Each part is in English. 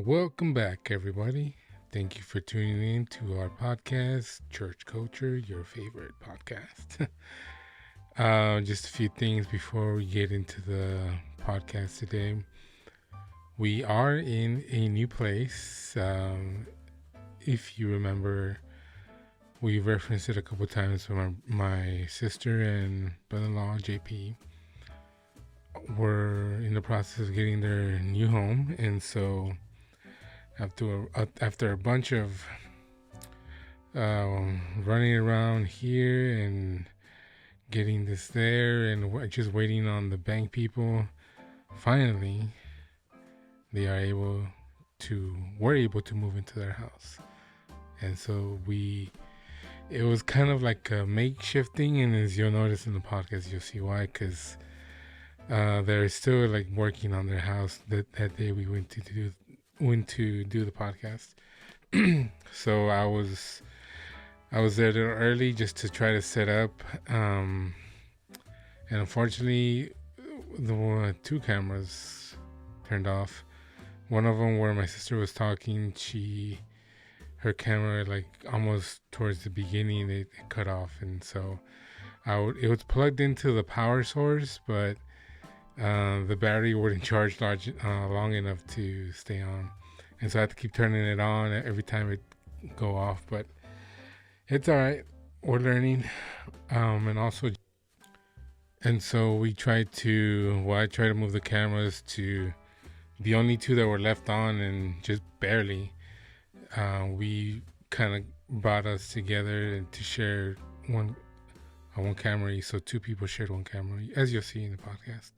Welcome back, everybody. Thank you for tuning in to our podcast, Church Culture, your favorite podcast. Just a few things before we get into the podcast today. We are in a new place. If you remember, we referenced it a couple times when my sister and brother-in-law, JP, were in the process of getting their new home. And so after a bunch of running around here and getting this there and just waiting on the bank people, finally were able to move into their house. And so it was kind of like a makeshift thing, and as you'll notice in the podcast, you'll see why, because they're still like working on their house that day we went to do the podcast. So I was there a little early just to try to set up, and unfortunately the two cameras turned off. One of them, where my sister was talking, her camera, like almost towards the beginning, it cut off, and so it was plugged into the power source, but the battery wouldn't charge long enough to stay on, and so I had to keep turning it on every time it go off. But it's all right, we're learning. And so I tried to move the cameras to the only two that were left on, and just barely. We kind of brought us together to share one camera, so two people shared one camera, as you'll see in the podcast.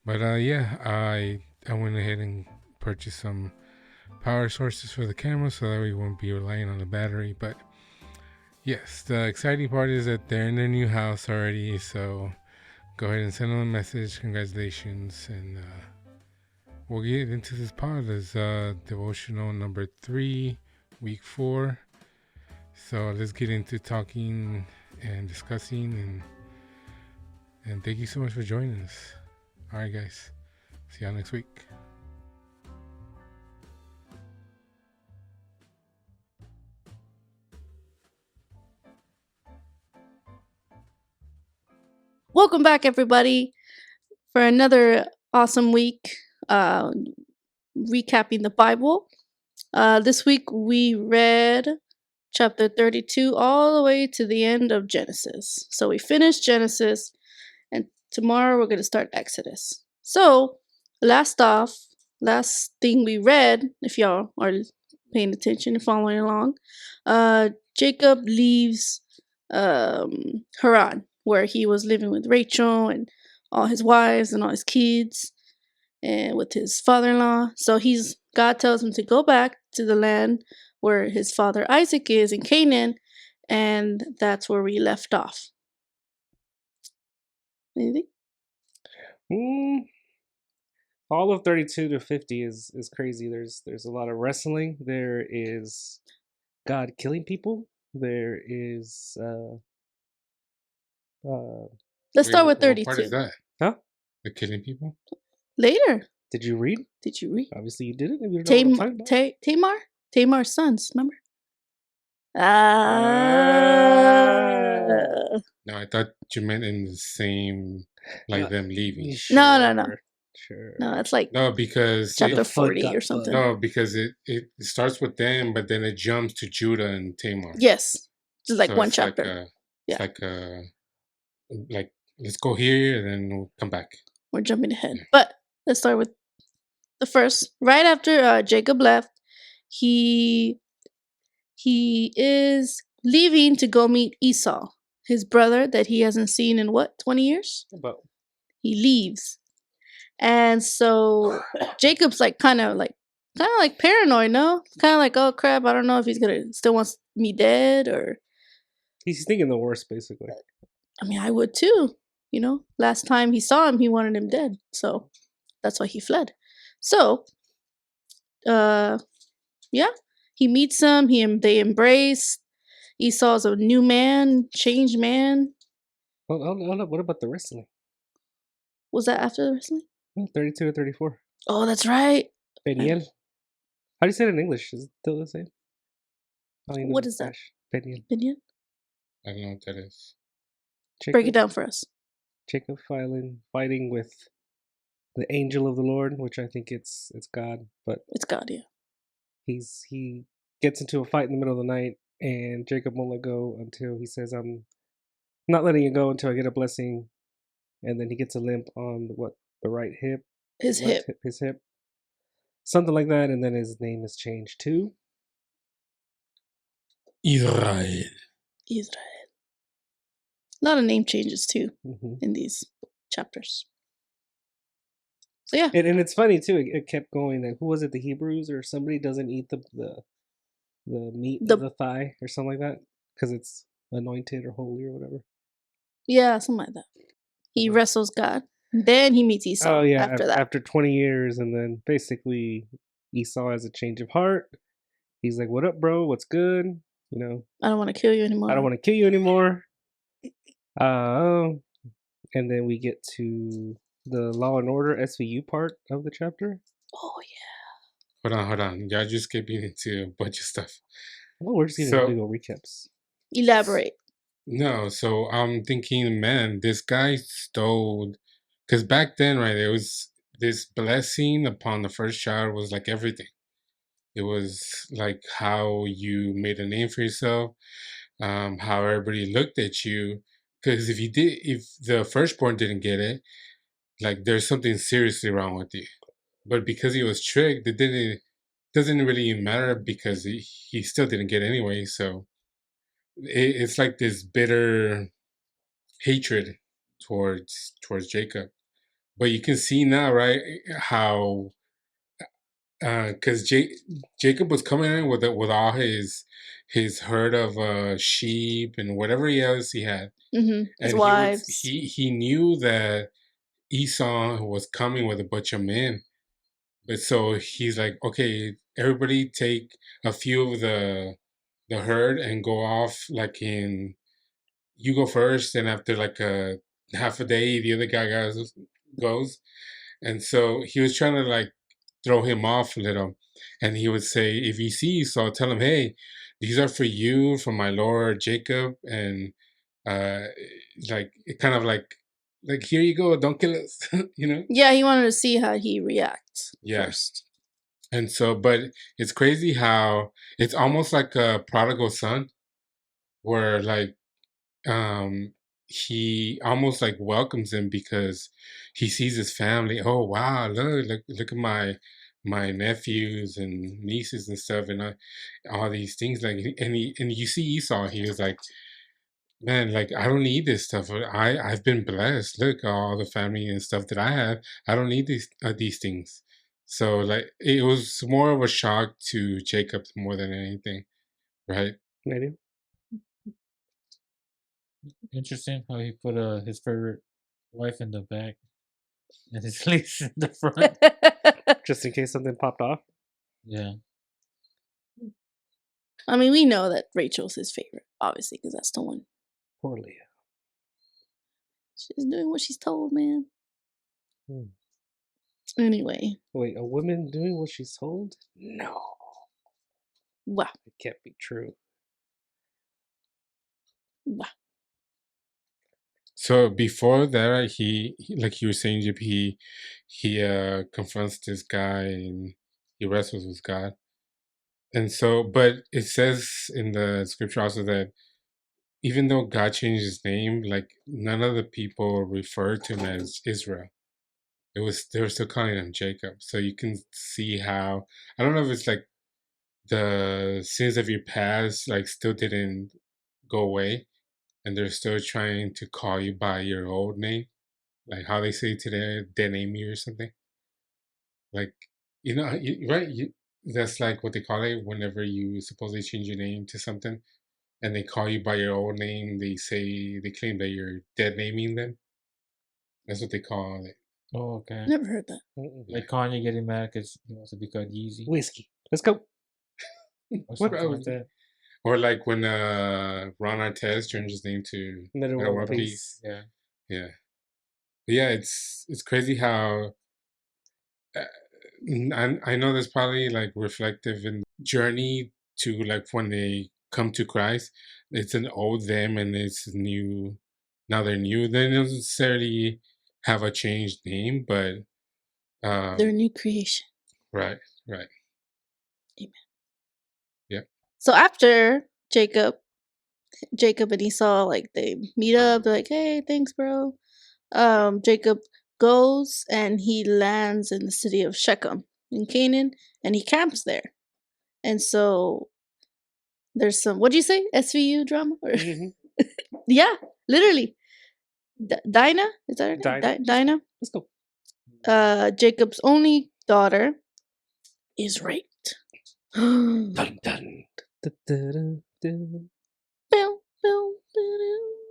But I went ahead and purchased some power sources for the camera so that we won't be relying on the battery. But yes, the exciting part is that they're in their new house already, so go ahead and send them a message. Congratulations. And we'll get into this pod as devotional number 3, week 4. So let's get into talking and discussing, and thank you so much for joining us. All right, guys. See y'all next week. Welcome back, everybody, for another awesome week recapping the Bible. This week we read chapter 32 all the way to the end of Genesis. So we finished Genesis, and tomorrow we're going to start Exodus. So last thing we read, if y'all are paying attention and following along, Jacob leaves Haran, where he was living with Rachel and all his wives and all his kids, and with his father-in-law. So God tells him to go back to the land where his father Isaac is in Canaan, and that's where we left off. Anything? All of 32 to 50 is crazy. There's a lot of wrestling. There is God killing people. There is let's start with 32. What part is that? Huh? The killing people? Later. Did you read? Obviously you didn't. You don't know what I'm talking about. Tamar's sons, remember? No, I thought you meant in the same, like them leaving. Sure, no. Sure. No, it's like because chapter 40 or something. No, because it starts with them, but then it jumps to Judah and Tamar. Yes, just like one chapter. It's like let's go here and then we'll come back. We're jumping ahead, but let's start with the first. Right after Jacob left, he is leaving to go meet Esau, his brother that he hasn't seen in 20 years? About. He leaves. And so Jacob's kind of like paranoid, no? Kind of like, oh crap, I don't know if he's still wants me dead, or he's thinking the worst, basically. I mean, I would too. Last time he saw him, he wanted him dead. So that's why he fled. So, he meets him. They embrace. Esau's a new man, changed man. What about the wrestling? Was that after the wrestling? 32 or 34. Oh, that's right. Peniel. How do you say it in English? Is it still the same? What is that? Pinion. Opinion? I don't know what that is. Break it down for us. Jacob fighting with the angel of the Lord, which I think it's God, but It's God, yeah. he gets into a fight in the middle of the night, and Jacob won't let go until he says, "I'm not letting you go until I get a blessing." And then he gets a limp on the right hip, His hip. his hip, something like that, and then his name is changed to Israel. Israel. A lot of name changes too mm-hmm. in these chapters. So yeah, and it's funny too. It kept going. That who was it? The Hebrews or somebody doesn't eat the meat of the thigh or something like that because it's anointed or holy or whatever. Yeah, something like that. He wrestles God. Then he meets Esau. Oh yeah, after that. After 20 years, and then basically Esau has a change of heart. He's like, "What up, bro? What's good? You know, I don't want to kill you anymore. I don't want to kill you anymore." And then we get to the Law and Order SVU part of the chapter. Oh yeah. Hold on. Y'all just getting into a bunch of stuff. Well, we're just getting big old recaps. Elaborate. No, so I'm thinking, man, this guy stole, because back then, right, it was this blessing upon the first child was like everything. It was like how you made a name for yourself, how everybody looked at you. Because if the firstborn didn't get it, like there's something seriously wrong with you. But because he was tricked, doesn't really matter because he still didn't get it anyway. So it's like this bitter hatred towards Jacob. But you can see now, right, how because Jacob was coming in with all his herd of sheep and whatever else he had, His and wives. he knew that Esau was coming with a bunch of men, but so he's like, okay, everybody take a few of the herd and go off like in you go first, and after like a half a day, the other guy goes. And so he was trying to like throw him off a little. And he would say, if you see Esau, tell him, hey, these are for you, from my Lord Jacob. And uh, like, it kind of like, here you go, don't kill us, you know? Yeah, he wanted to see how he reacts Yes. first. And so, but it's crazy how it's almost like a prodigal son, where like he almost like welcomes him because he sees his family. Oh wow, look at my nephews and nieces and stuff, and all these things. Like, and you see Esau, he was like, man, like I don't need this stuff. I've been blessed. Look, all the family and stuff that I have. I don't need these things. So like it was more of a shock to Jacob more than anything, right? Maybe. Interesting how he put his favorite wife in the back and his lease in the front. Just in case something popped off. Yeah. I mean, we know that Rachel's his favorite, obviously, because that's the one. Poor Leah. She's doing what she's told, man. Hmm. Anyway. Wait, a woman doing what she's told? No. Wow. It can't be true. Wow. So before that, like you were saying, JP, he confronts this guy and he wrestles with God. And so, but it says in the scripture also that even though God changed his name, like none of the people referred to him as Israel. They were still calling him Jacob. So you can see how, I don't know if it's like the sins of your past like still didn't go away, and they're still trying to call you by your old name, like how they say today, dename you or something. Like, right? That's like what they call it whenever you supposedly change your name to something, and they call you by your old name. They claim that you're dead naming them. That's what they call it. Oh, okay. Never heard that. Like Kanye getting mad because he wants to be called Yeezy. Whiskey. Let's go. Or something like that. Or like when Ron Artest changed his name to Metta World Peace. Yeah. Yeah. But yeah, it's crazy how I know that's probably like reflective in journey to like when they come to Christ. It's an old them and it's new. Now they're new. They don't necessarily have a changed name, but They're a new creation. right, right, Amen. yeah. So after Jacob and Esau, like they meet up, they're like, "Hey, thanks, bro." Jacob goes and he lands in the city of Shechem in Canaan, and he camps there. And so there's some, what do you say, SVU drama? Mm-hmm. Yeah, literally. Dinah, is that her name? Dinah. Dinah. Let's go. Jacob's only daughter is raped. Dun, dun. Da-da-da-da.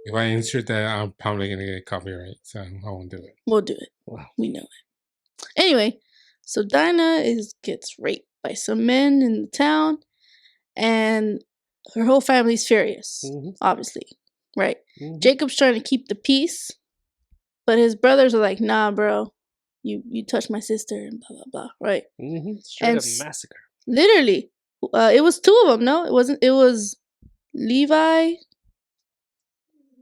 If I insert that, I'm probably gonna get copyright, so I won't do it. We'll do it. Wow. We know it. Anyway, so Dinah gets raped by some men in the town, and her whole family's furious, obviously, right? Jacob's trying to keep the peace, but his brothers are like, "Nah, bro, you touched my sister," and blah blah blah, right? Straight And up massacre. literally, it was two of them. No, it wasn't. It was Levi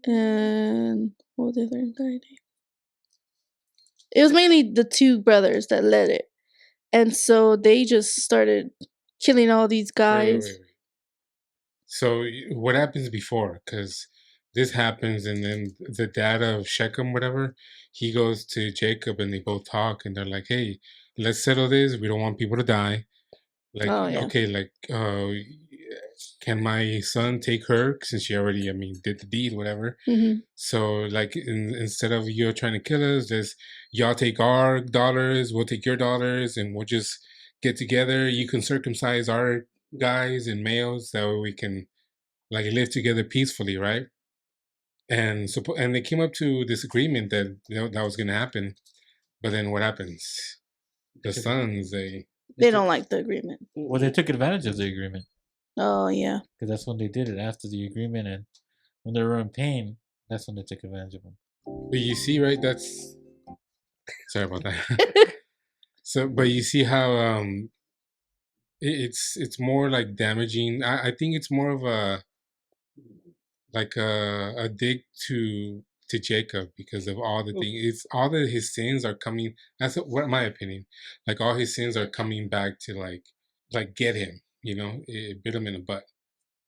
and what was the other guy name? It was mainly the two brothers that led it, and so they just started killing all these guys. Wait. So what happens before? Because this happens, and then the dad of Shechem, whatever, he goes to Jacob, and they both talk, and they're like, "Hey, let's settle this. We don't want people to die. Like, Oh yeah. okay, like, can my son take her since she already, I mean, did the deed, whatever. So, like, instead of you trying to kill us, just y'all take our daughters, we'll take your daughters, and we'll just get together. You can circumcise our guys and males, that way we can like live together peacefully, right?" And so, and they came up to this agreement that that was gonna happen. But then what happens? The sons, they don't like the agreement. Well, they took advantage of the agreement. Oh yeah. Because that's when they did it, after the agreement, and when they were in pain, that's when they took advantage of them. But you see, right? That's sorry about that. So, but you see how it's more like damaging. I think it's more of a like a dig to Jacob because of all the things. It's all that his sins are coming. That's what my opinion. Like all his sins are coming back to like get him. You know, it bit him in the butt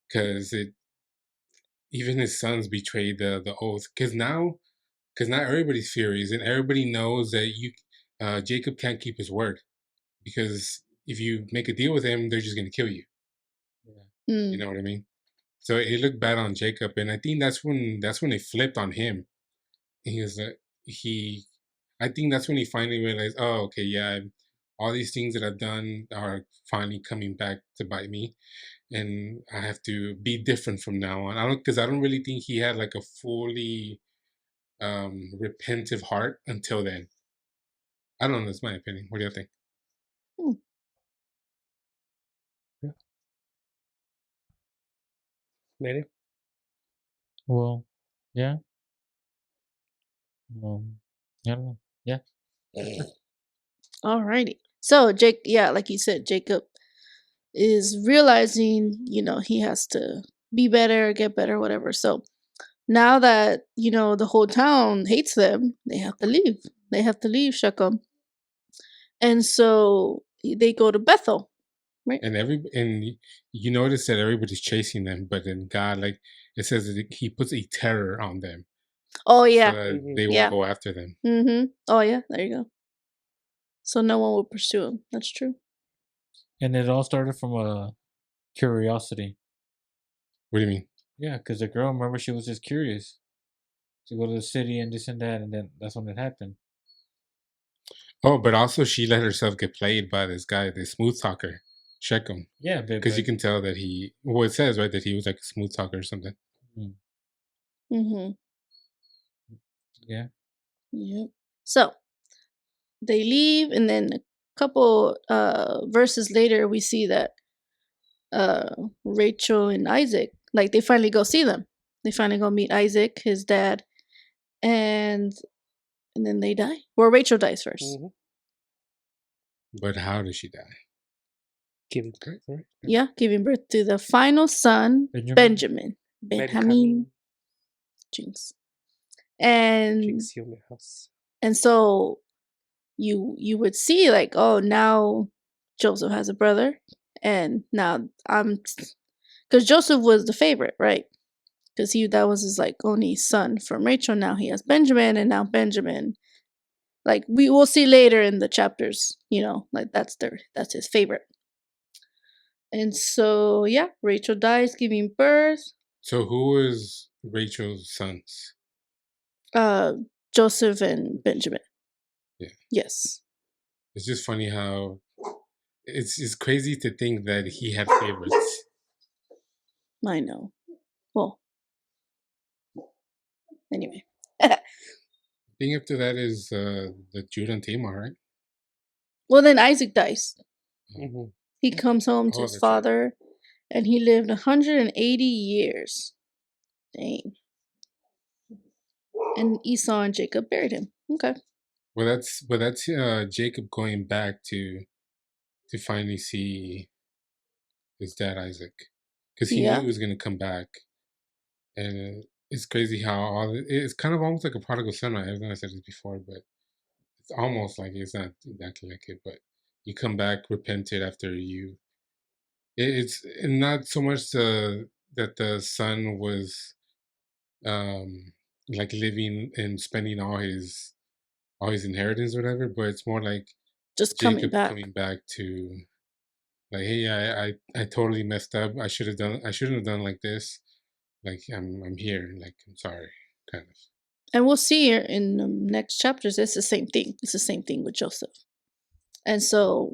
because it even his sons betrayed the oath. Because now everybody's furious and everybody knows that Jacob can't keep his word because if you make a deal with him, they're just gonna kill you. You know what I mean? So it looked bad on Jacob, and I think that's when it flipped on him. He was I think that's when he finally realized, oh, okay, yeah, all these things that I've done are finally coming back to bite me, and I have to be different from now on. I don't really think he had like a fully repentive heart until then. I don't know. That's my opinion. What do you think? Yeah. Manny? Well, yeah. I don't know. Yeah. Alrighty. So like you said, Jacob is realizing, he has to be better, get better, whatever. So now that, the whole town hates them, they have to leave. They have to leave Shechem. And so they go to Bethel, right? And you notice that everybody's chasing them, but then God, like it says that he puts a terror on them. Oh yeah. So that they won't go after them. Oh yeah, there you go. So no one will pursue him. That's true. And it all started from a curiosity. What do you mean? Yeah, because the girl, remember, she was just curious to go to the city and this and that, and then that's when it happened. Oh, but also she let herself get played by this guy, this smooth talker, Shechem. Yeah, because you can tell that it says right that he was like a smooth talker or something. Yeah. Yep. So they leave, and then a couple verses later, we see that Rachel and Isaac, like they finally go see them. They finally go meet Isaac, his dad, and then they die. Well, Rachel dies 1st. But how did she die? Giving birth, right? Yeah, giving birth to the final son, Benjamin? Benjamin. Jinx. And Jinx, you my house. and so you would see like, oh, now Joseph has a brother, and now because Joseph was the favorite, right? Because that was his like only son from Rachel. Now he has Benjamin, and now Benjamin, like we will see later in the chapters, like that's his favorite. And so yeah, Rachel dies giving birth. So who was Rachel's sons? Joseph and Benjamin. Yeah. Yes. It's just funny how it's crazy to think that he had favorites. I know. Well, anyway. Thing up to that is the Judah and Tamar, right? Well, then Isaac dies. Mm-hmm. He comes home to his that's right. father, and he lived 180 years. Dang. And Esau and Jacob buried him. Okay. Well, that's Jacob going back to finally see his dad Isaac, because he knew he was gonna come back, and it's crazy how it's kind of almost like a prodigal son. Right? I know I said this before, but it's almost like it's not exactly like it, but you come back repented after you. It's not so much that the son was like living and spending all his inheritance or whatever, but it's more like just Jacob coming back to like, hey, I totally messed up. I shouldn't have done like this. Like I'm here. Like I'm sorry, kind of. And we'll see here in the next chapters, it's the same thing. It's the same thing with Joseph. And so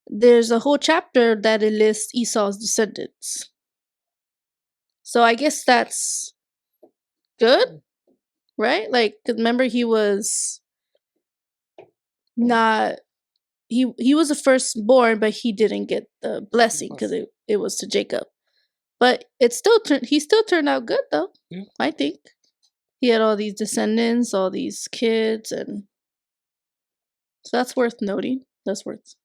there's a whole chapter that it lists Esau's descendants. So I guess that's good, right? Like, 'cause remember he was not he was the firstborn, but he didn't get the blessing because it was to Jacob. But he still turned out good though. Yeah. I think he had all these descendants, all these kids, and so that's worth noting. That's worth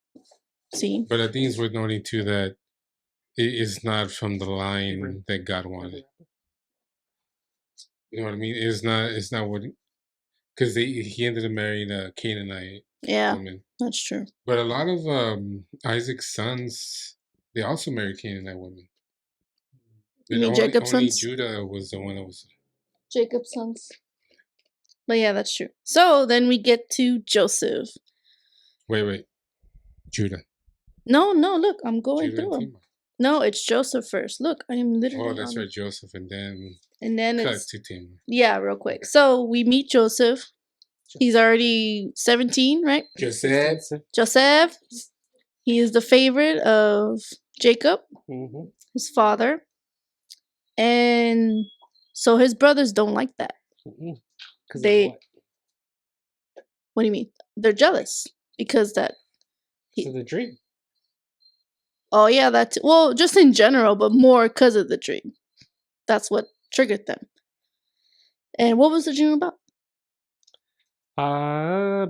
seeing. But I think it's worth noting too that it is not from the line that God wanted. You know what I mean? It's not what, because he ended up marrying a Canaanite woman. That's true. But a lot of Isaac's sons, they also married Canaanite women. You mean Jacob's only sons? Judah was the one that was Jacob's sons. But yeah, that's true. So then we get to Joseph. Wait. Judah. No, look, I'm going Judah through them. No, it's Joseph first. Look, I am literally. Oh, that's right, Joseph, and then cut to Tamar. Yeah, real quick. So we meet Joseph. He's already 17, right? Joseph. He is the favorite of Jacob, his father. And so his brothers don't like that. What do you mean? They're jealous because that. The dream. Oh yeah, well, just in general, but more because of the dream. That's what triggered them. And what was the dream about?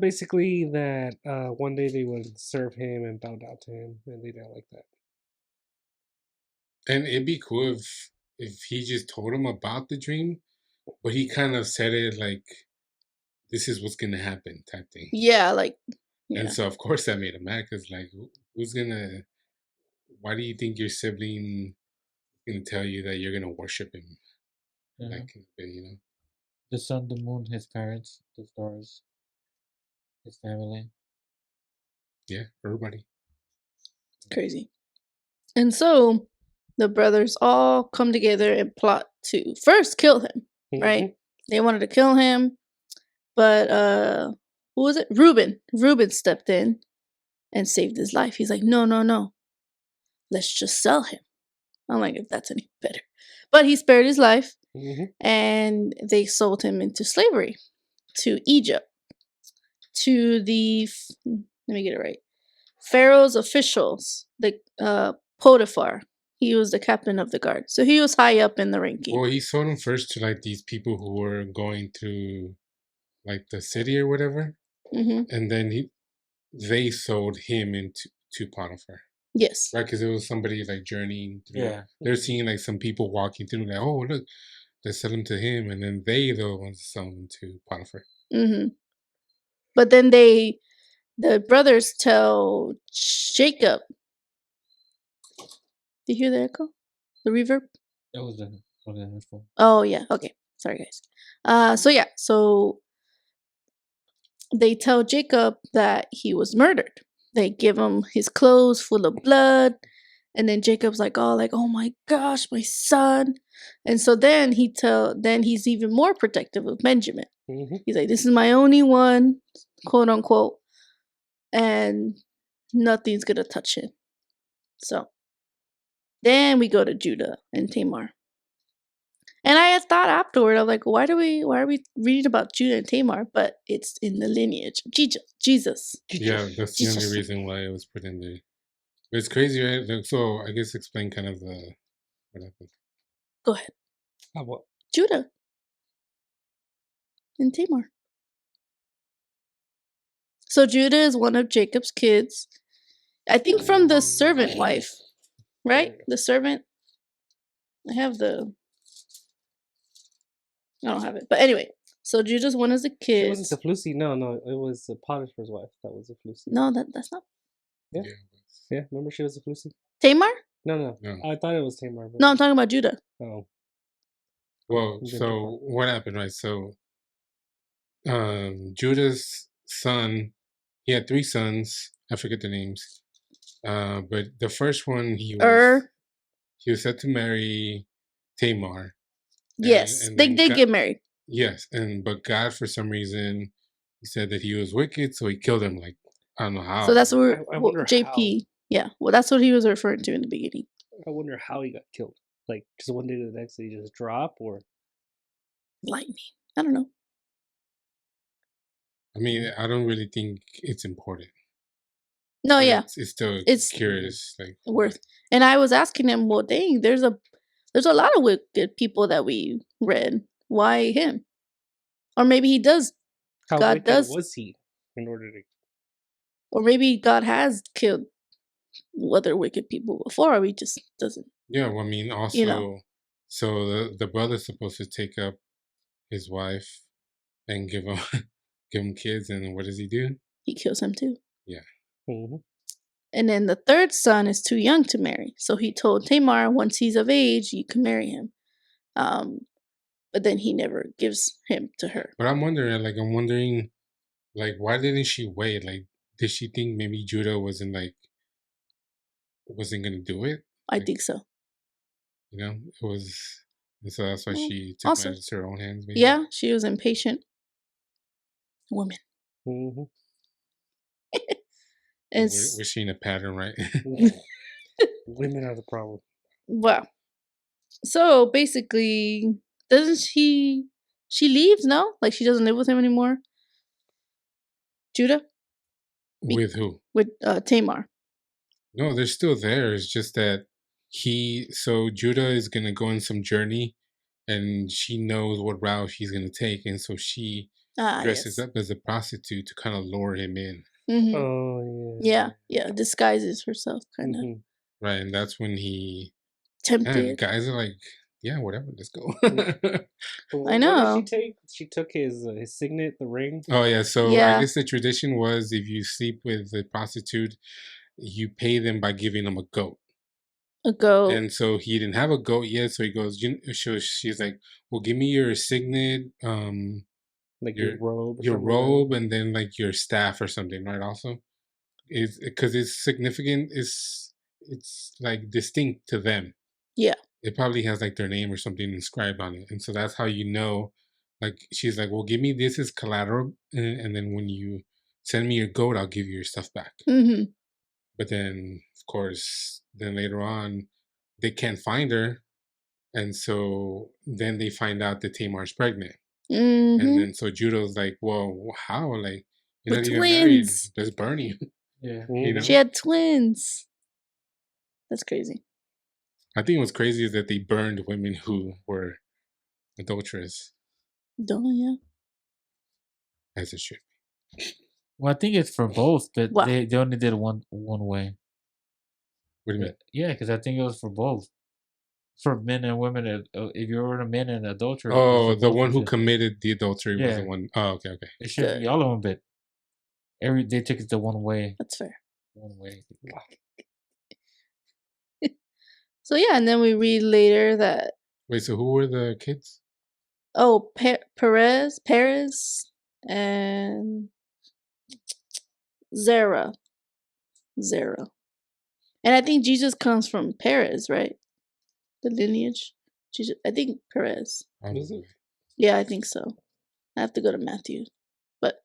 Basically that one day they would serve him and bow down to him, and they didn't like that. And it'd be cool if he just told him about the dream, but he kind of said it like, "This is what's gonna happen," type thing. Yeah, like. Yeah. And so of course that made him mad, because like, who's gonna? Why do you think your sibling is gonna tell you that you're gonna worship him? Yeah. Like, you know. The sun, the moon, his parents, the stars, his family. Yeah, everybody. Crazy. And so the brothers all come together and plot to first kill him, right? They wanted to kill him, but who was it? Reuben stepped in and saved his life. He's like, no. Let's just sell him. I'm like, if that's any better. But he spared his life, and they sold him into slavery to Egypt, to the, let me get it right, Pharaoh's officials, the Potiphar. He was the captain of the guard, so he was high up in the ranking. Well, he sold him first to like these people who were going through like the city or whatever, and then they sold him to Potiphar, Yes. right? Because it was somebody like journeying through. Yeah. They're seeing like some people walking through, like, oh look, they sell him to him, and then they the ones sell him to Potiphar. Mm-hmm. But then the brothers tell Jacob. Did you hear the echo? The reverb? That was the headphone. Oh yeah. Okay. Sorry guys. So they tell Jacob that he was murdered. They give him his clothes full of blood, and then Jacob's like, oh my gosh, my son. And so then he's even more protective of Benjamin. Mm-hmm. He's like, this is my only one, quote unquote, and nothing's gonna touch him. So then we go to Judah and Tamar. And I had thought afterward, I'm like, why are we reading about Judah and Tamar? But it's in the lineage of Jesus. Yeah, that's the only reason why it was put in there. But it's crazy, right? Like, so I guess explain kind of what happened. Go ahead. What? Judah and Tamar. So Judah is one of Jacob's kids. I think from the servant wife, right? The servant. I don't have it. But anyway, so Judah's one of the She kids. wasn't the Flusy. No, it was Potiphar's wife. That was the Flusy. No, that's not. Yeah, remember she was the Flusy? Tamar? No. I thought it was Tamar. But... No, I'm talking about Judah. Oh. Well, so what happened, right? So Judah's son, he had 3 sons. I forget the names. But the first one he was set to marry Tamar. Yes, they did get married. Yes, but God, for some reason, he said that he was wicked, so he killed him. Like, I don't know how. So that's where I wonder JP. How. Yeah, well, that's what he was referring to in the beginning. I wonder how he got killed. Like, just one day to the next, did he just drop, or lightning? I don't know. I mean, I don't really think it's important. No, yeah, it's still curious, like worth. And I was asking him, well, dang, there's a lot of wicked people that we read. Why him? Or maybe he does. How God wicked does. was he in order to? Or maybe God has killed other wicked people before. Or he just doesn't. Yeah, well, I mean, also, so the brother's supposed to take up his wife and give him kids, and what does he do? He kills him too. Yeah. Mm-hmm. And then the third son is too young to marry, so he told Tamar, once he's of age, you can marry him. But then he never gives him to her. But I'm wondering, like, why didn't she wait? Like, did she think maybe Judah wasn't gonna do it? I think so. You know, it was, and so that's why she took matters into her own hands. Maybe. Yeah, she was impatient woman. Mm-hmm. We're seeing a pattern, right? Women are the problem. Well, so basically, doesn't she leaves? No, like she doesn't live with him anymore. Judah. With who? With Tamar. No, they're still there. It's just that Judah is gonna go on some journey, and she knows what route he's gonna take, and so she dresses up as a prostitute to kind of lure him in. Mm-hmm. Oh yeah. Yeah, disguises herself, kind of. Mm-hmm. Right, and that's when he tempted. Man, guys are like, yeah, whatever, let's go. I know. What did she take? She took his signet, the ring. Oh yeah, so I guess the tradition was if you sleep with a prostitute, you pay them by giving them a goat. A goat. And so he didn't have a goat yet, so he goes. She's like, "Well, give me your signet, like your robe, and then like your staff or something, right?" Also, is because it's significant. It's like distinct to them. Yeah. It probably has like their name or something inscribed on it, and so that's how you know. Like she's like, "Well, give me this as collateral, and then when you send me your goat, I'll give you your stuff back." Mm-hmm. But then, of course, then later on, they can't find her. And so then they find out that Tamar's pregnant. Mm-hmm. And then so Judah's like, well, how? Like, you're not even twins. married. Let's burn you. Yeah. You know? She had twins. That's crazy. I think what's crazy is that they burned women who were adulterous. Yeah. As it should be. Well, I think it's for both, but Wow. they only did one way. What do you mean? Yeah, because I think it was for both, for men and women. If you were a man in adultery, it was Oh, for the both one of who them. committed the adultery was the Yeah. one. Oh, okay. It should be Good. all of them, but they took it to one way. That's fair. One way. So yeah, and then we read later that Wait, so who were the kids? Perez, and Zerah. And I think Jesus comes from Perez, right? The lineage. Jesus, I think Perez. Is it? Probably. Yeah, I think so. I have to go to Matthew. But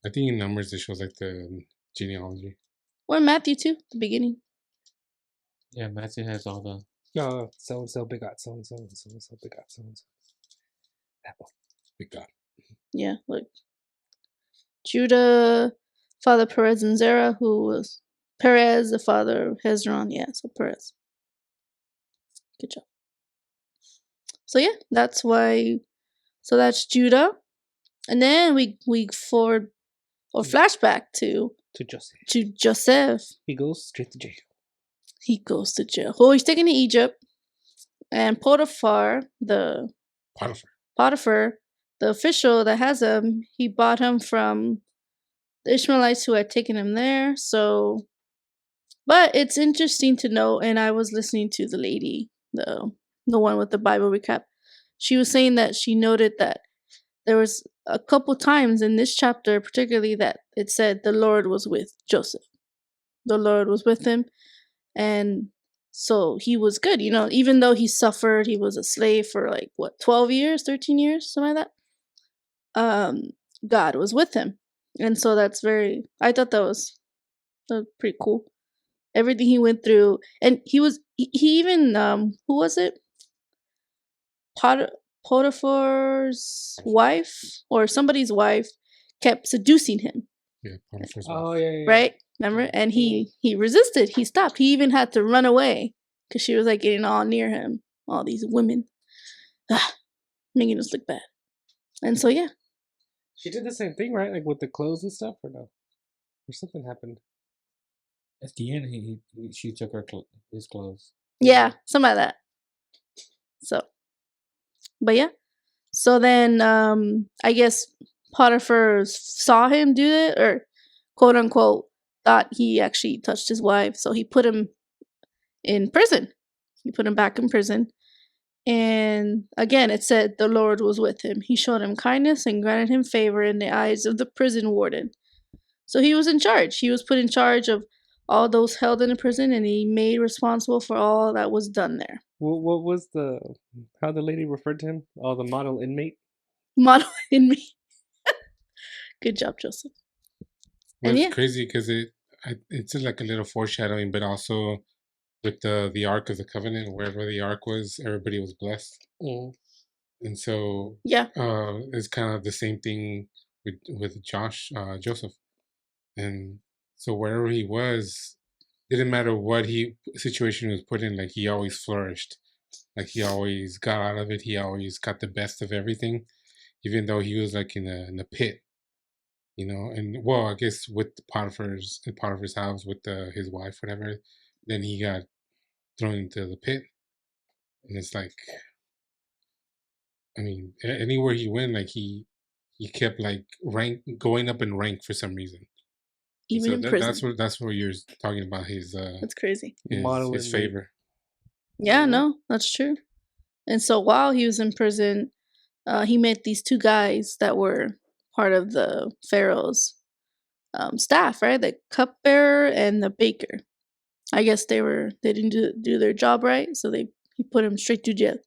I think in Numbers it shows like the genealogy. or Matthew too, the beginning. Yeah, Matthew has all the. No, so and so begot so and so and so and so begot so and so. That one. Big God. Yeah, look. Judah, father Perez and Zerah, who was Perez, the father of Hezron. Yeah, so Perez. Good job. So yeah, that's why. So that's Judah, and then we forward or flashback to Joseph. Joseph. He goes straight to jail. He goes to jail. Oh, he's taken to Egypt, and Potiphar, the official that has him, he bought him from the Ishmaelites who had taken him there. So, but it's interesting to know. And I was listening to the lady, the one with the Bible recap. She was saying that she noted that there was a couple times in this chapter, particularly, that it said the Lord was with Joseph. The Lord was with him, and so he was good. Even though he suffered, he was a slave for 12 years, 13 years, something like that. God was with him, and so I thought that was pretty cool. Everything he went through, and he even who was it? Potiphar's wife or somebody's wife kept seducing him. Yeah, Potiphar's Oh wife. yeah. Right? Remember? And he resisted. He stopped. He even had to run away because she was getting all near him. All these women, making us look bad. And so yeah, She did the same thing, right? Like with the clothes and stuff, or no? Or something happened. At the end, she took his clothes. yeah, some of that. So, but yeah. So then, I guess Potiphar saw him do it, or quote unquote thought he actually touched his wife. So he put him in prison. He put him back in prison. And again, it said the Lord was with him. He showed him kindness and granted him favor in the eyes of the prison warden. So he was in charge. He was put in charge of all those held in the prison, and he made responsible for all that was done there. What was how the lady referred to him? Oh, the model inmate. Model in me. Good job, Joseph. Well, And it's yeah. crazy because it's like a little foreshadowing, but also with the Ark of the Covenant, wherever the Ark was, everybody was blessed. Mm. And so Yeah. it's kind of the same thing with Joseph. And so wherever he was, didn't matter what situation he was put in, like he always flourished. Like he always got out of it. He always got the best of everything, even though he was like in the pit, And well, I guess with Potiphar's house with his wife, whatever, then he got thrown into the pit, and it's like, I mean, anywhere he went, like he kept like going up in rank for some reason. Even So in prison. that's what you're talking about, his That's crazy. his favor. Yeah, no, that's true. And so while he was in prison, he met these two guys that were part of the Pharaoh's staff, right? The cupbearer and the baker. I guess they didn't do their job right, so he put them straight to jail.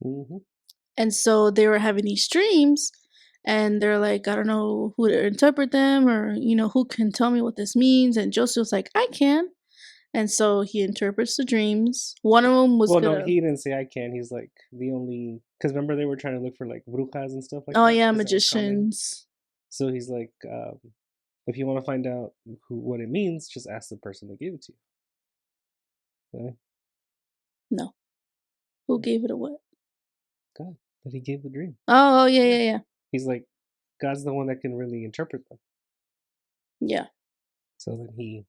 Mm-hmm. And so they were having these dreams, and they're like, I don't know who to interpret them, or who can tell me what this means. And Joseph's like, I can. And so he interprets the dreams. One of them was no, he didn't say I can. He's like the only, because remember they were trying to look for like brujas and stuff like that. Oh yeah, magicians. So he's like, if you want to find out what it means, just ask the person that gave it to you. Okay? No. Who gave it a what? God, that he gave the dream. Oh yeah. He's like, God's the one that can really interpret them. Yeah. So then he,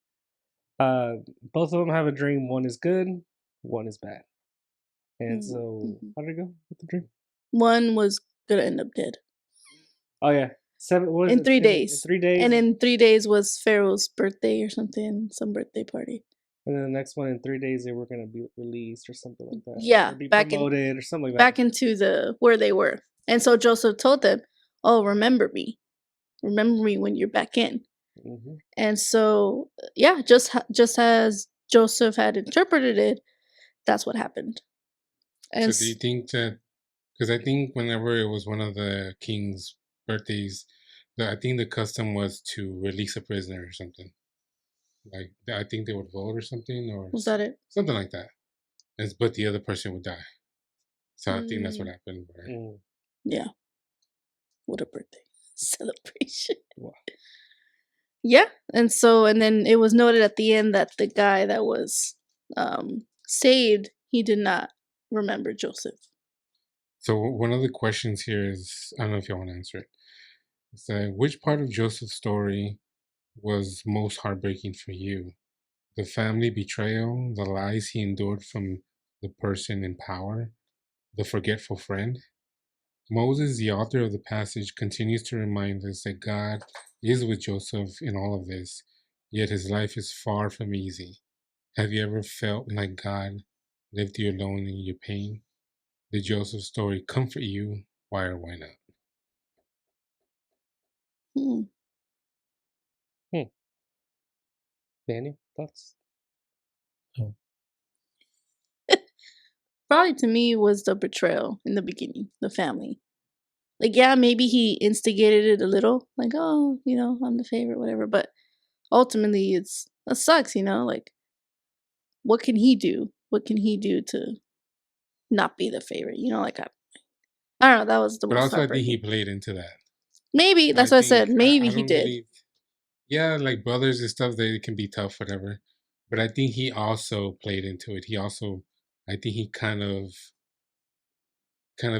both of them have a dream. One is good, one is bad. And so, how did it go with the dream? One was gonna end up dead. Oh yeah, in 3 days. In 3 days, And in 3 days was Pharaoh's birthday or something, some birthday party. and then the next one in 3 days they were gonna be released or something like that. Yeah, or be back promoted or something like that. back into the where they were. And so Joseph told them, "Oh, remember me when you're back in." Mm-hmm. And so, yeah, just as Joseph had interpreted it, that's what happened. And So do you think that, because I think whenever it was one of the king's birthdays, I think the custom was to release a prisoner or something. Like I think they would vote or something, or was that it? something like that. But the other person would die. So I think that's what Mm. happened. Right? Mm. Yeah. What a birthday celebration. Wow. Yeah. And so, and then it was noted at the end that the guy that was saved, he did not remember Joseph. So one of the questions here is, I don't know if you want to answer it. It's which part of Joseph's story was most heartbreaking for you? The family betrayal, the lies he endured from the person in power, the forgetful friend? Moses, the author of the passage, continues to remind us that God is with Joseph in all of this, yet his life is far from easy. Have you ever felt like God left you alone in your pain? Did Joseph's story comfort you? Why or why not? Hmm. Daniel, thoughts? Oh. Probably to me was the betrayal in the beginning, the family. Like, yeah, maybe he instigated it a little, like, oh, I'm the favorite, whatever. But ultimately, it sucks, like, what can he do? What can he do to not be the favorite? Like, I don't know. That was the But most also, I think he heartbreaking. played into that. Maybe I that's what I said. think Maybe I he don't did. believe. Yeah, like brothers and stuff, they can be tough, whatever. But I think he also played into it. I think he kind of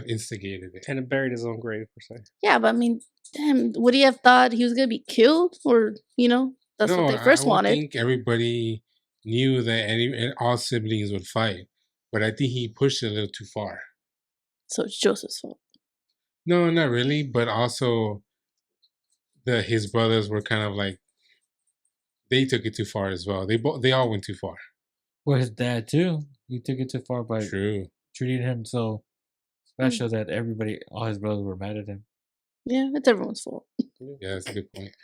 instigated it. Kind of buried his own grave, per se. Yeah, but I mean, damn, would he have thought he was gonna be killed, or that's No, what they I first don't wanted? think everybody knew that all siblings would fight, but I think he pushed it a little too far. So it's Joseph's fault. No, not really, but also his brothers were kind of like they took it too far as well. They all went too far. Well, his dad too. He took it too far by True. treating him so special that all his brothers were mad at him. Yeah, it's everyone's fault. Yeah, that's a good point.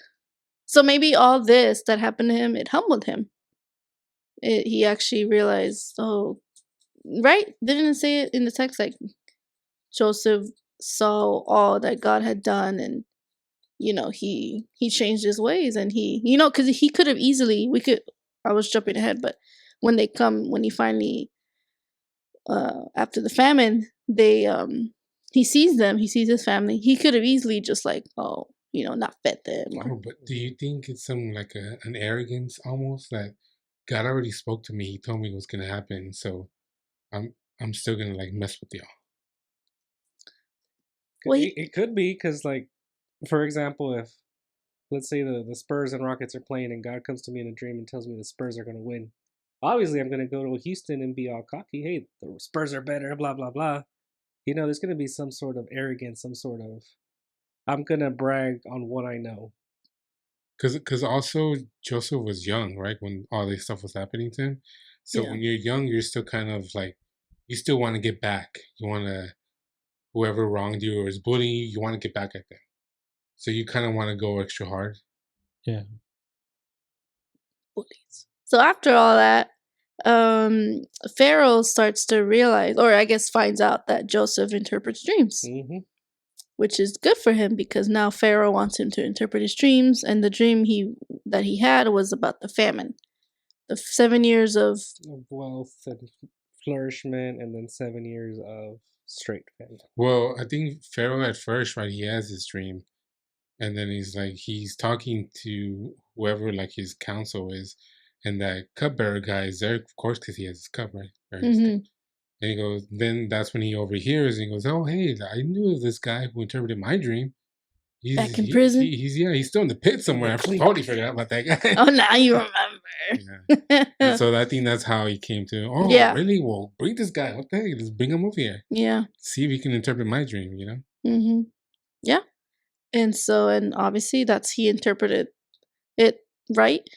So maybe all this that happened to him, it humbled him. He actually realized, oh, right? Didn't it say it in the text, like Joseph saw all that God had done, and he changed his ways, and because he could have easily, I was jumping ahead, but when he finally, after the famine, he sees them, he sees his family, he could have easily just like, oh, not fed them, or Oh, but do you think it's some like an arrogance almost that God already spoke to me? He told me what's gonna happen, so I'm still gonna like mess with y'all. well, It could be because, like, for example, if let's say the Spurs and Rockets are playing, and God comes to me in a dream and tells me the Spurs are going to win. Obviously, I'm going to go to Houston and be all cocky. Hey, the Spurs are better. Blah blah blah. There's going to be some sort of arrogance, some sort of I'm going to brag on what I know. Because also Joseph was young, right, when all this stuff was happening to him. So Yeah. when you're young, you're still kind of like you still want to get back. You want to whoever wronged you or is bullying you, you want to get back at them. So you kind of want to go extra hard. Yeah. bullies. So after all that, Pharaoh starts to realize, or I guess finds out, that Joseph interprets dreams, Mm-hmm. which is good for him because now Pharaoh wants him to interpret his dreams, and the dream that he had was about the famine, the 7 years of Wealth and flourishment, and then 7 years of straight famine. Well, I think Pharaoh at first, right, he has this dream, and then he's talking to whoever like his counsel is, and that cupbearer guy is there, of course, because he has his cup, right? Mhm. And he goes, then that's when he overhears and he goes, oh, hey, I knew of this guy who interpreted my dream. Back in prison? He's still in the pit somewhere. I totally forgot about that guy. Oh, now you remember. Yeah. And so I think that's how he came to. Oh, Yeah. really? Well, bring this guy. What the heck? Let's bring him over here. Yeah. See if he can interpret my dream. You know. Mm-hmm. Yeah. And so, and obviously, he interpreted it right.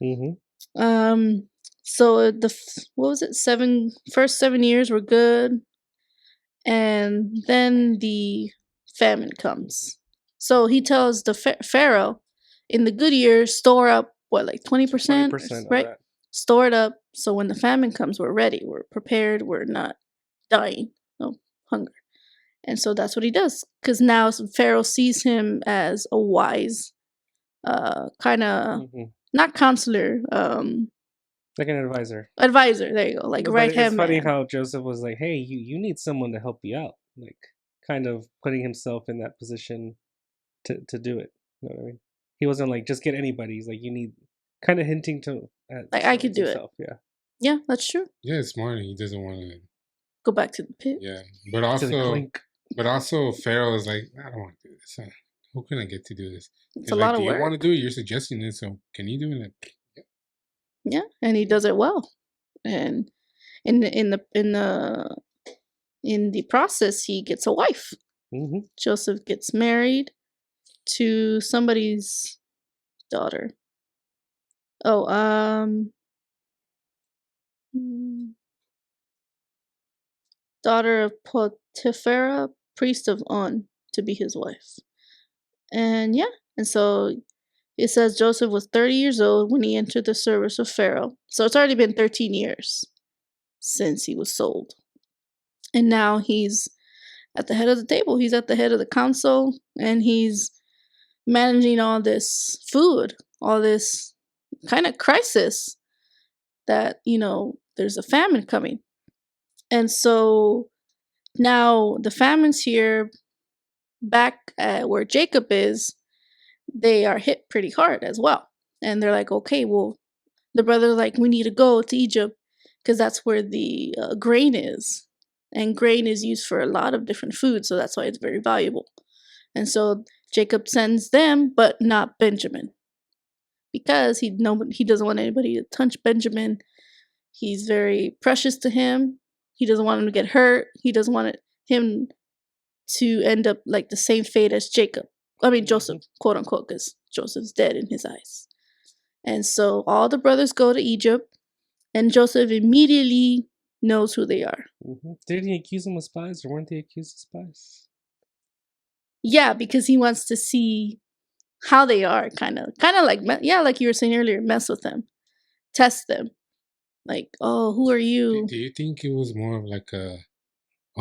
Mm-hmm. So what was it? First 7 years were good, and then the famine comes. So he tells the Pharaoh, in the good years, store up like 20%, 20% right? of that. Store it up so when the famine comes, we're ready, we're prepared, we're not dying of hunger. And so that's what he does, because now Pharaoh sees him as a wise, kind of not counselor, like an advisor. Advisor. There you go, like right hand man. It's funny how Joseph was like, "Hey, you need someone to help you out," like kind of putting himself in that position to do it. You know what I mean? He wasn't like just get anybody. He's like, you need, kind of hinting to like I could do himself. it. Yeah, that's true. Yeah, it's smart. He doesn't want to go back to the pit. Yeah, but also Pharaoh is like, I don't want to do this. Who can I get to do this? It's a lot of work. You want to do it? You're suggesting it, so can you do it? Yeah, and he does it well, and in the process, he gets a wife. Mm-hmm. Joseph gets married to somebody's daughter. Oh, daughter of Potiphar, priest of On, to be his wife. And yeah, and so it says Joseph was 30 years old when he entered the service of Pharaoh. So it's already been 13 years since he was sold. And now he's at the head of the table. He's at the head of the council, and he's managing all this food, all this kind of crisis that, there's a famine coming. And so now the famine's here. Back at where Jacob is, they are hit pretty hard as well. And they're like, okay, well, the brother's like, we need to go to Egypt because that's where the grain is. And grain is used for a lot of different foods, so that's why it's very valuable. And so Jacob sends them, but not Benjamin, because he doesn't want anybody to touch Benjamin. He's very precious to him. He doesn't want him to get hurt. He doesn't want him to end up like the same fate as Jacob. I mean, Joseph, quote unquote, because Joseph's dead in his eyes. And so all the brothers go to Egypt, and Joseph immediately knows who they are. Mm-hmm. Did he accuse them of spies, or weren't they accused of spies? Yeah, because he wants to see how they are, kind of like, like you were saying earlier, mess with them, test them. Like, oh, who are you? Do you think it was more of like oh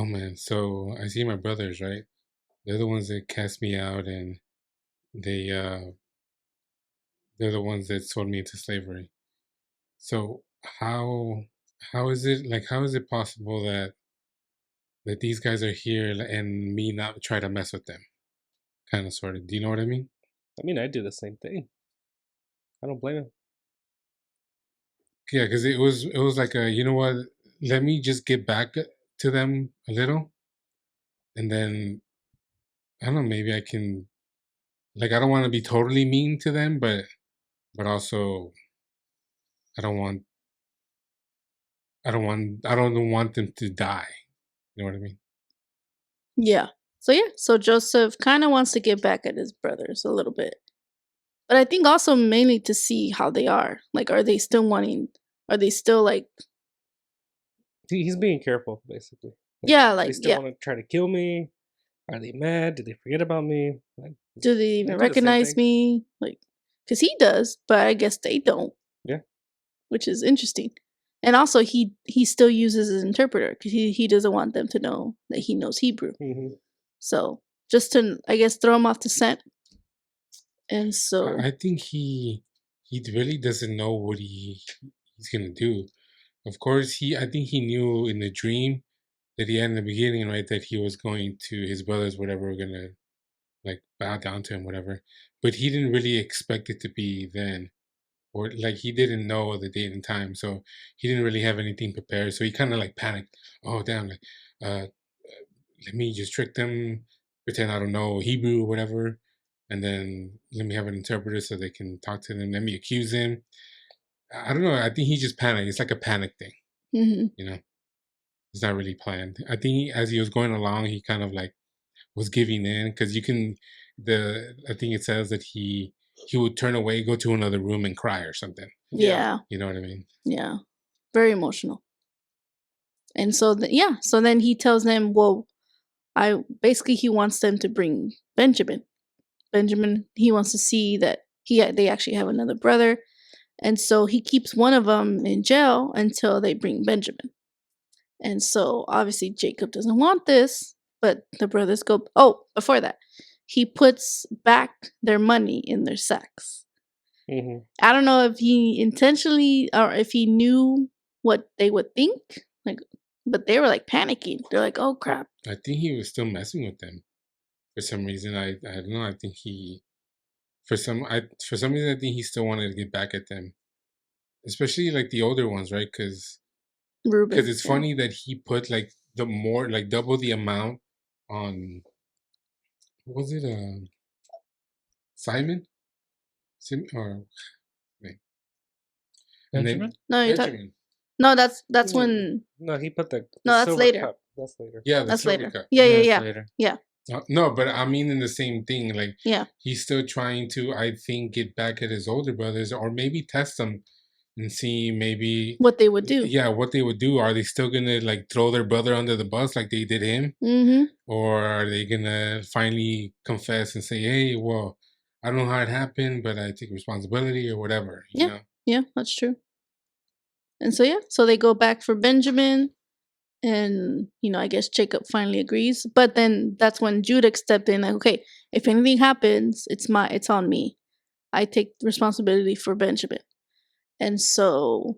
man, so I see my brothers, right? They're the ones that cast me out, and they're the ones that sold me into slavery. So how is it possible that these guys are here and me not try to mess with them? Kind of, sort of. Do you know what I mean? I mean, I do the same thing. I don't blame him. Yeah, because it was like you know what? Let me just get back to them a little, and then I don't know. Maybe I can. Like, I don't want to be totally mean to them, but also I don't want I don't want them to die. You know what I mean? Yeah. So Joseph kind of wants to get back at his brothers a little bit. But I think also mainly to see how they are. Like, are they still like... He's being careful, basically. They still want to try to kill me. Are they mad? Did they forget about me? Do they even recognize me? Like, because he does, but I guess they don't. Yeah. Which is interesting. And also, he still uses his interpreter because he doesn't want them to know that he knows Hebrew. Mm-hmm. So just to, I guess, throw him off the scent. And so I think he really doesn't know what he's gonna do. Of course, I think he knew in the dream that he had in the beginning, right, that he was going to his brothers, whatever, were gonna like bow down to him, whatever. But he didn't really expect it to be then, or like he didn't know the date and time, so he didn't really have anything prepared. So he kind of like panicked. Oh damn! Like, let me just trick them, pretend I don't know Hebrew, whatever, and then let me have an interpreter so they can talk to them. Let me accuse him. I don't know. I think he just panicked. It's like a panic thing, you know. It's not really planned. I think as he was going along, he kind of like was giving in because you can. I think it says that he would turn away, go to another room, and cry or something. Yeah. You know what I mean? Yeah. Very emotional. And so, so then he tells them, well, he wants them to bring Benjamin. He wants to see that they actually have another brother. And so he keeps one of them in jail until they bring Benjamin. And so obviously Jacob doesn't want this, but the brothers go, oh, before that, he puts back their money in their sacks. I don't know if he intentionally or if he knew what they would think, like, but they were like panicking. They're like, "Oh crap!" I think he was still messing with them for some reason. I don't know. I think he for some reason I think he still wanted to get back at them, especially like the older ones, right? Because it's funny that he put like double the amount on. What was it Simon? Or wait. Benjamin? No, Benjamin. No, that's when. No, he put the no, that's silver later. cup. That's later. Yeah, that's silver later. cup. Yeah. Later. Yeah. No, but I mean in the same thing. Like, yeah, he's still trying to, I think, get back at his older brothers, or maybe test them and see maybe what they would do. Yeah, what they would do. Are they still gonna like throw their brother under the bus like they did him, or are they gonna finally confess and say, "Hey, well, I don't know how it happened, but I take responsibility," or whatever? You know? Yeah, that's true. And so they go back for Benjamin. And, I guess Jacob finally agrees. But then that's when Judah stepped in, like, okay, if anything happens, it's on me. I take responsibility for Benjamin. And so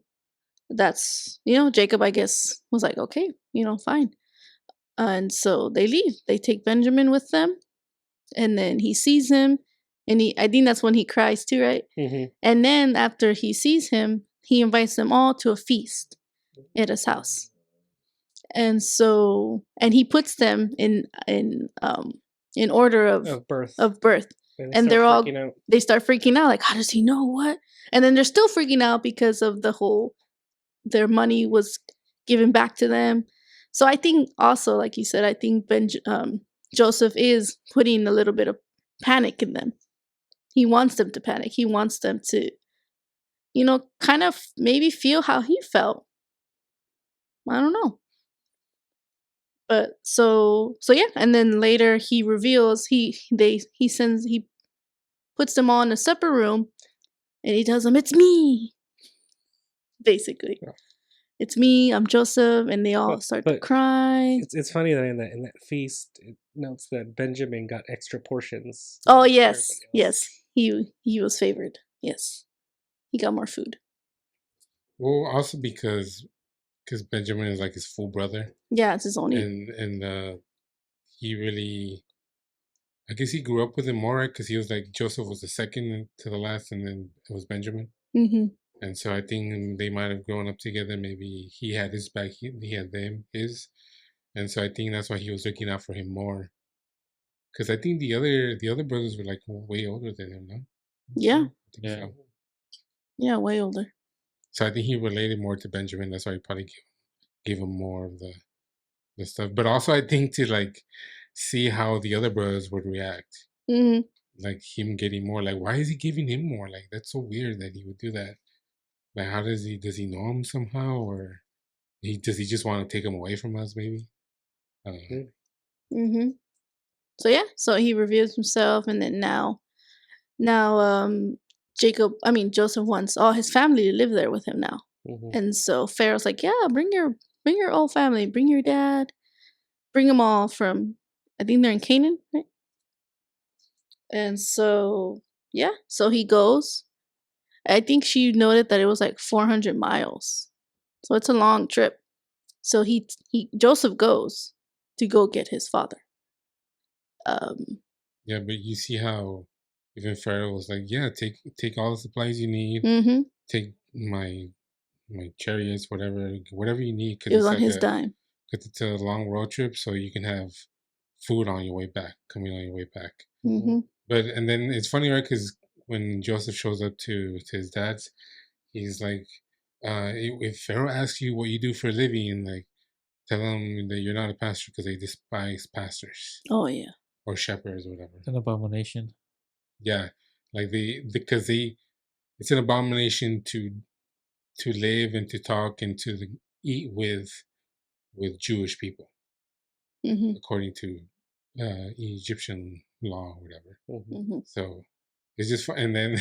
that's, Jacob, I guess, was like, okay, fine. And so they leave. They take Benjamin with them. And then he sees him. And I think that's when he cries too, right? And then after he sees him, he invites them all to a feast at his house. And so, and he puts them in order of birth. And they start freaking out, like, how does he know what? And then they're still freaking out because of the whole, their money was given back to them. So I think also, like you said, I think Joseph is putting a little bit of panic in them. He wants them to panic. He wants them to, kind of maybe feel how he felt. I don't know. But so yeah, and then later he reveals he puts them all in a separate room, and he tells them, "It's me." Basically, it's me. I'm Joseph, and they all start to cry. It's funny that in that feast it notes that Benjamin got extra portions. Oh yes, he was favored. Yes, he got more food. Well, also because Benjamin is like his full brother. Yeah, it's his only. And he really, I guess he grew up with him more, right? Because he was like, Joseph was the second to the last, and then it was Benjamin. And so I think they might have grown up together. Maybe he had his back, he had his. And so I think that's why he was looking out for him more. Because I think the other brothers were like way older than him, no? Yeah. So. Yeah, way older. So I think he related more to Benjamin. That's why he probably gave him more of the stuff. But also I think to like see how the other brothers would react. Like him getting more, like, why is he giving him more? Like, that's so weird that he would do that. Like, how does he know him somehow? Or does he just want to take him away from us, maybe? I don't know. So yeah, so he reveals himself, and then now Joseph wants all his family to live there with him now. And so Pharaoh's like, yeah, bring your whole family, bring your dad, bring them all from, I think they're in Canaan, right? And so, yeah, so he goes. I think she noted that it was like 400 miles. So it's a long trip. So Joseph goes to go get his father. Yeah, but you see how even Pharaoh was like, yeah, take all the supplies you need. Take my chariots, whatever you need. It was on his dime. Because it's a long road trip, so you can have food on your way back, coming on your way back. But and then it's funny, right? Because when Joseph shows up to his dad's, he's like, if Pharaoh asks you what you do for a living, like tell him that you're not a pastor because they despise pastors Oh yeah. or shepherds or whatever. It's an abomination. Yeah, like because it's an abomination to live and to talk and to eat with Jewish people Mhm. according to Egyptian law or whatever. Mhm. So it's just fun. And then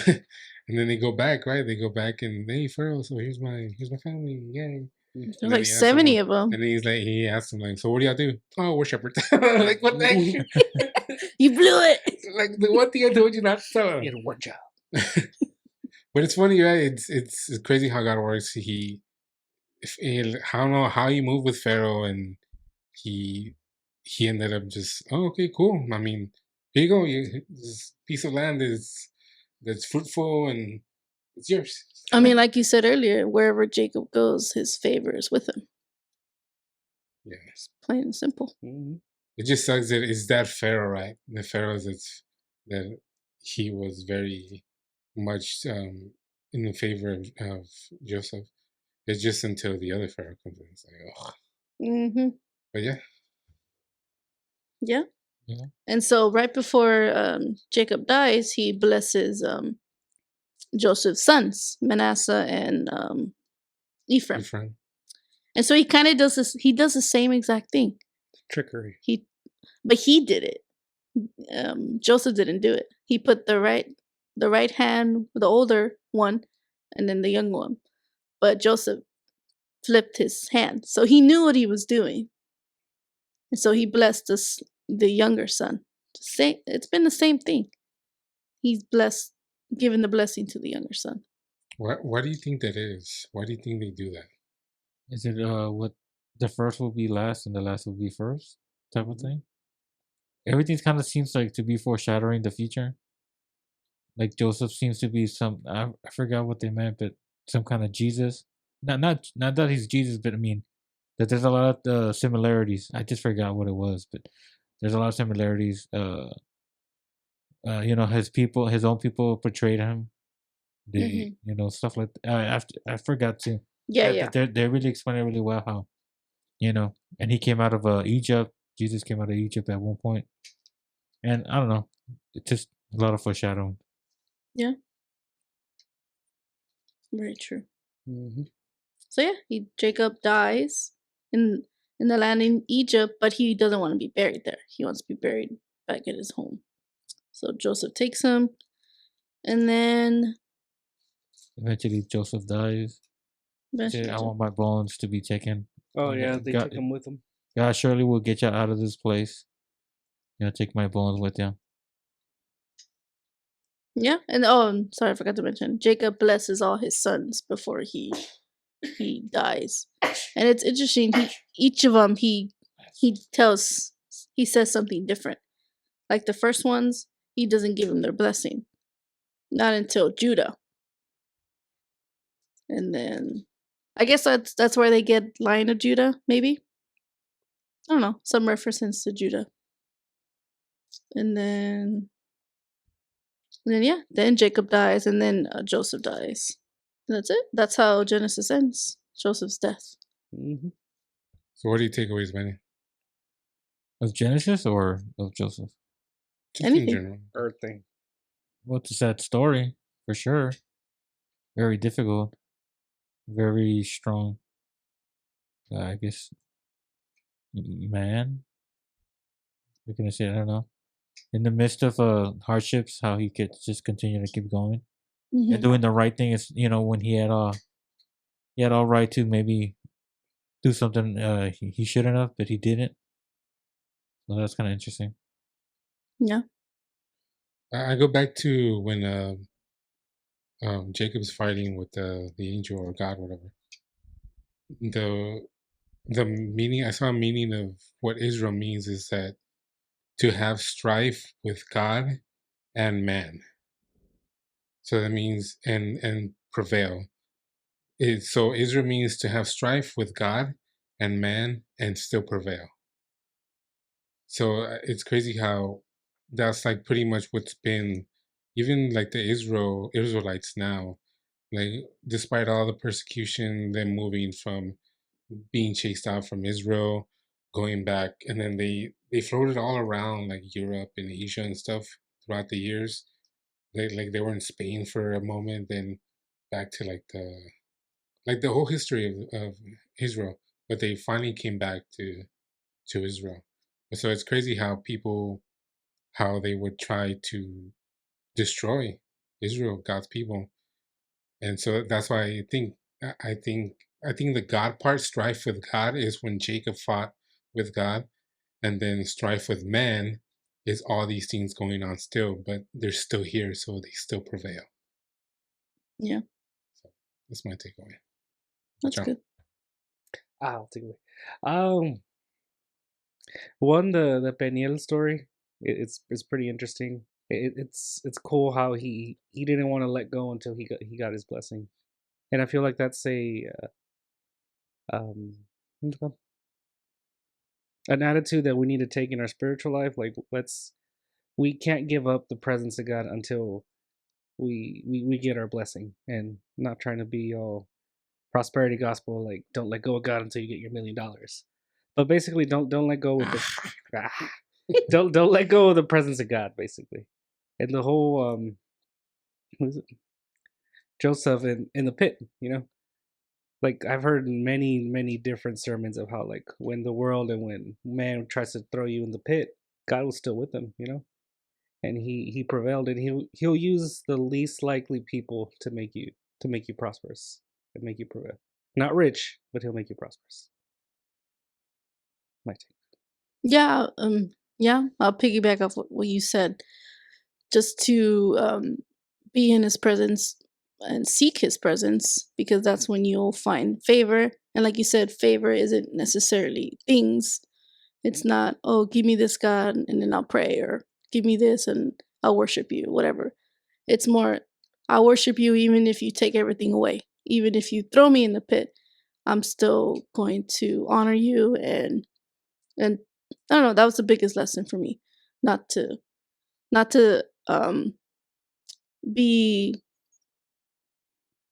and then they go back, right? They go back and hey Pharaoh, so here's my family, yay. There's And then like he asks 70 him, of them. and then he asks him like, so what do y'all do? Oh, we're shepherds. Like what the heck? You blew it. Like the one thing I told you not to tell. You had one job. But it's funny, right? It's crazy how God works. I don't know how he moved with Pharaoh, and he ended up just okay, cool. I mean, here you go. This piece of land that's fruitful and it's yours. I mean, like you said earlier, wherever Jacob goes, his favor is with him. Yes. Plain and simple. Mm-hmm. It just sucks that it's that Pharaoh, right? The Pharaohs that he was very much in the favor of Joseph. It's just until the other Pharaoh comes in. It's like, oh. Mm-hmm. But yeah. Yeah. Yeah. And so right before Jacob dies, he blesses Joseph's sons, Manasseh and Ephraim. And so he kind of does this. He does the same exact thing. Trickery. But he did it. Joseph didn't do it. He put the right hand, the older one, and then the young one. But Joseph flipped his hand, so he knew what he was doing, and so he blessed the younger son. It's been the same thing. He's given the blessing to the younger son. Why do you think that is? Why do you think they do that? Is it what the first will be last and the last will be first type of thing? Everything kind of seems like to be foreshadowing the future. Like Joseph seems to be I forgot what they meant, but some kind of Jesus. Not that he's Jesus, but I mean that there's a lot of similarities. I just forgot what it was, but there's a lot of similarities. His own people portrayed him. They, stuff like I forgot to. Yeah. They really explain it really well how, and he came out of Egypt. Jesus came out of Egypt at one point, and I don't know, it's just a lot of foreshadowing. Yeah. Very true. Mm-hmm. So yeah, Jacob dies in the land in Egypt, but he doesn't want to be buried there. He wants to be buried back at his home. So Joseph takes him, and then Eventually, Joseph dies. I want my bones to be taken. Oh yeah, they took him with them. God surely will get you out of this place. Take my bones with you. Yeah, and sorry, I forgot to mention. Jacob blesses all his sons before he dies, and it's interesting. Each of them he says something different. Like the first ones, he doesn't give them their blessing, not until Judah, and then I guess that's where they get Lion of Judah. Maybe I don't know, some reference to Judah, and then then Jacob dies, and then Joseph dies. And that's it. That's how Genesis ends. Joseph's death. Mm-hmm. So what do you take away, Benny? Of Genesis or of Joseph? Just Anything. in general. Earth thing. Well, it's a sad story for sure. Very difficult. Very strong. I guess man. What can I say? I don't know. In the midst of hardships, how he could just continue to keep going and doing the right thing is, when he had all right to maybe do something he shouldn't have, but he didn't. So that's kind of interesting. Yeah. I go back to when Jacob's fighting with the angel or God, whatever. The meaning, I saw a meaning of what Israel means is that to have strife with God and man. So that means and prevail. So Israel means to have strife with God and man and still prevail. So it's crazy how that's like pretty much what's been, even like the Israelites now, like despite all the persecution, them moving from being chased out from Israel, going back, and then they floated all around like Europe and Asia and stuff throughout the years. They were in Spain for a moment, then back to like the whole history of Israel, but they finally came back to Israel. So it's crazy how they would try to destroy Israel, God's people, and so that's why I think I think the God part, strife with God, is when Jacob fought with God, and then strife with man is all these things going on still, but they're still here, so they still prevail. Yeah, So that's my takeaway. that's Ciao. good. I'll take it away. One, the Peniel story, it's pretty interesting. It's cool how he didn't want to let go until he got his blessing, and I feel like that's what's it called? An attitude that we need to take in our spiritual life. Like we can't give up the presence of God until we get our blessing, and not trying to be all prosperity gospel, like don't let go of God until you get your $1,000,000. But basically, don't let go with the don't let go of the presence of God, basically. And the whole who is it? Joseph in the pit, like I've heard many different sermons of how, like, when the world and when man tries to throw you in the pit, God was still with them, and he prevailed, and he'll use the least likely people to make you prosperous and make you prevail. Not rich, but he'll make you prosperous. My take. Yeah, I'll piggyback off what you said. Just to be in his presence and seek his presence, because that's when you'll find favor. And like you said, favor isn't necessarily things. It's not, oh, give me this, God, and then I'll pray, or give me this and I'll worship you, whatever. It's more, I'll worship you even if you take everything away. Even if you throw me in the pit, I'm still going to honor you. And I don't know, that was the biggest lesson for me. Not to be,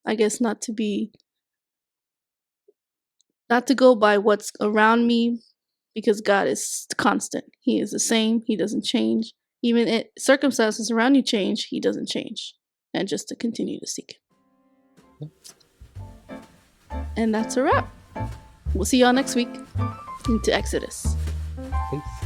I guess, not to go by what's around me, because God is constant. He is the same. He doesn't change. Even if circumstances around you change, he doesn't change. And just to continue to seek him. And that's a wrap. We'll see y'all next week into Exodus. Peace.